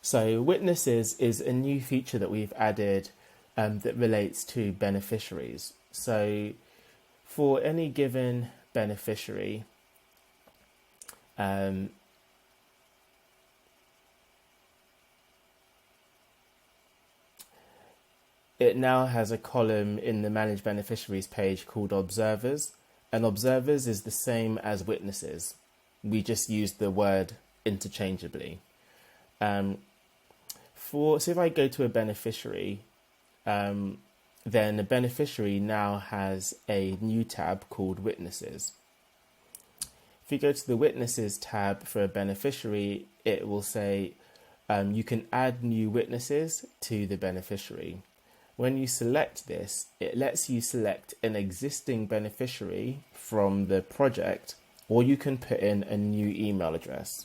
So witnesses is a new feature that we've added that relates to beneficiaries. So for any given beneficiary, um, it now has a column in the Manage Beneficiaries page called Observers. And Observers is the same as witnesses. We just use the word interchangeably. Um, so if I go to a beneficiary, then a beneficiary now has a new tab called Witnesses. If you go to the Witnesses tab for a beneficiary, it will say you can add new witnesses to the beneficiary. When you select this, it lets you select an existing beneficiary from the project, or you can put in a new email address.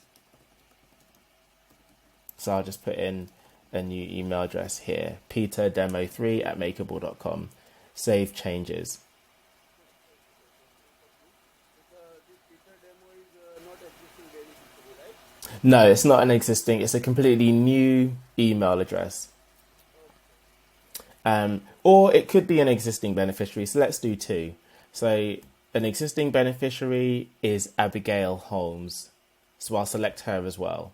So I'll just put in a new email address here, peterdemo3@makerble.com. Save changes. No, it's not an existing, it's a completely new email address. Or it could be an existing beneficiary. So let's do two. So an existing beneficiary is Abigail Holmes. So I'll select her as well.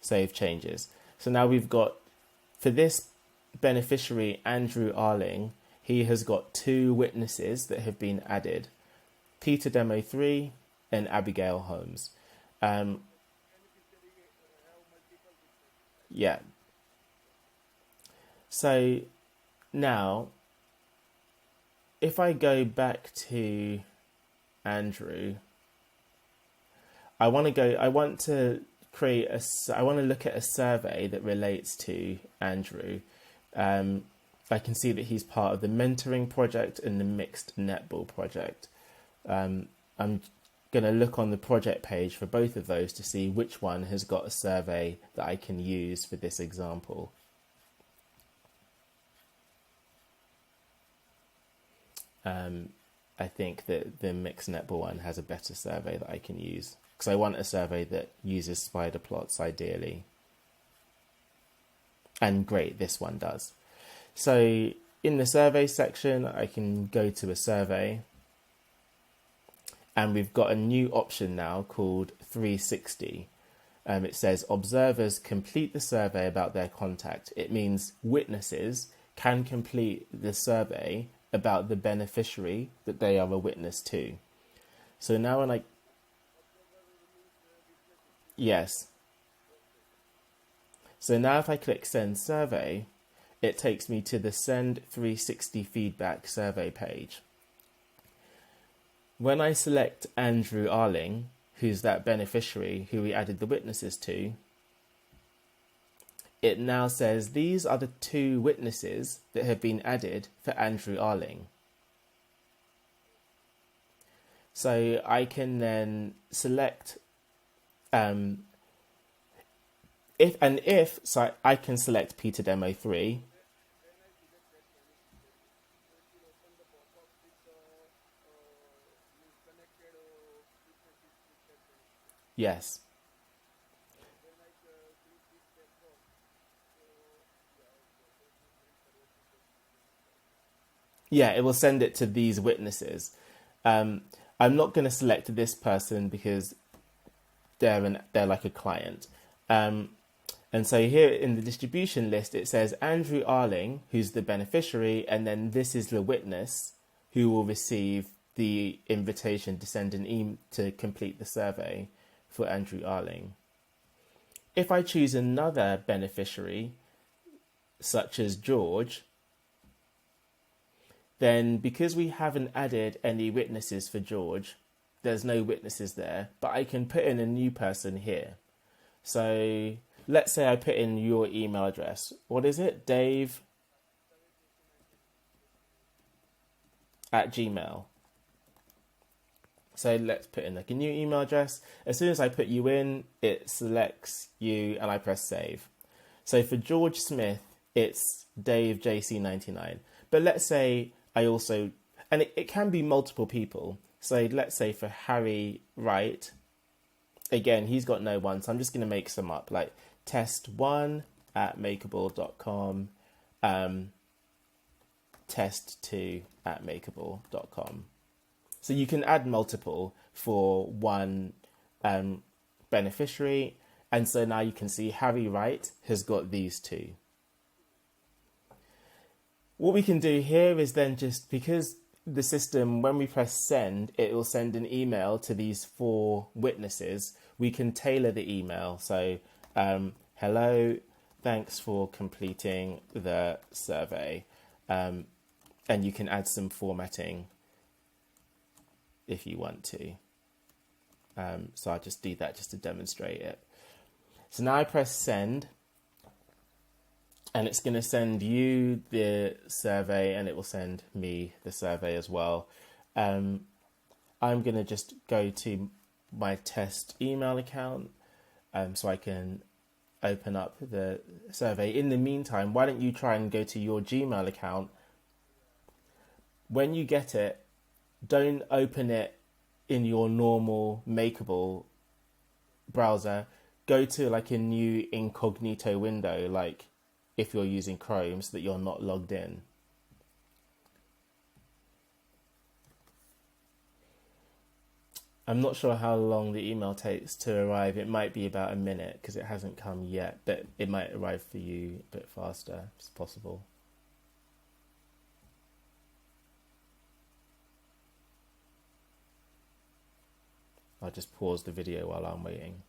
Save changes. So now we've got, for this beneficiary, Andrew Arling, he has got two witnesses that have been added, Peter Demo 3 and Abigail Holmes. Yeah. So now, if I go back to Andrew, I want to look at a survey that relates to Andrew. I can see that he's part of the mentoring project and the mixed netball project. I'm going to look on the project page for both of those to see which one has got a survey that I can use for this example. I think that the mixed netball one has a better survey that I can use, because I want a survey that uses spider plots ideally. And great, this one does. So in the survey section, I can go to a survey, and we've got a new option now called 360. It says observers complete the survey about their contact. It means witnesses can complete the survey about the beneficiary that they are a witness to. So now when yes. So now if I click send survey, it takes me to the send 360 feedback survey page. When I select Andrew Arling, who's that beneficiary who we added the witnesses to, it now says these are the two witnesses that have been added for Andrew Arling. So I can then select so I can select Peter Demo 3. Yes. Yeah, it will send it to these witnesses. I'm not going to select this person because they're like a client. And so here in the distribution list, it says Andrew Arling, who's the beneficiary, and then this is the witness who will receive the invitation to send an email to complete the survey for Andrew Arling. If I choose another beneficiary, such as George, then because we haven't added any witnesses for George, there's no witnesses there, but I can put in a new person here. So let's say I put in your email address. What is it? Dave@gmail. So let's put in like a new email address. As soon as I put you in, it selects you and I press save. So for George Smith, it's DaveJC99. But let's say I also, and it can be multiple people. So let's say for Harry Wright, again, he's got no one, so I'm just going to make some up, like test1@makerble.com, test2@makerble.com. So you can add multiple for one beneficiary. And so now you can see Harry Wright has got these two. What we can do here is then just, because the system, when we press send, it will send an email to these 4 witnesses. We can tailor the email. So, hello, thanks for completing the survey. And you can add some formatting if you want to. So I'll just do that just to demonstrate it. So now I press send, and it's going to send you the survey, and it will send me the survey as well. I'm going to just go to my test email account so I can open up the survey. In the meantime, why don't you try and go to your Gmail account. When you get it, don't open it in your normal Makerble browser. Go to like a new incognito window, like if you're using Chrome, so that you're not logged in. I'm not sure how long the email takes to arrive. It might be about a minute because it hasn't come yet, but it might arrive for you a bit faster. It's possible. I'll just pause the video while I'm waiting.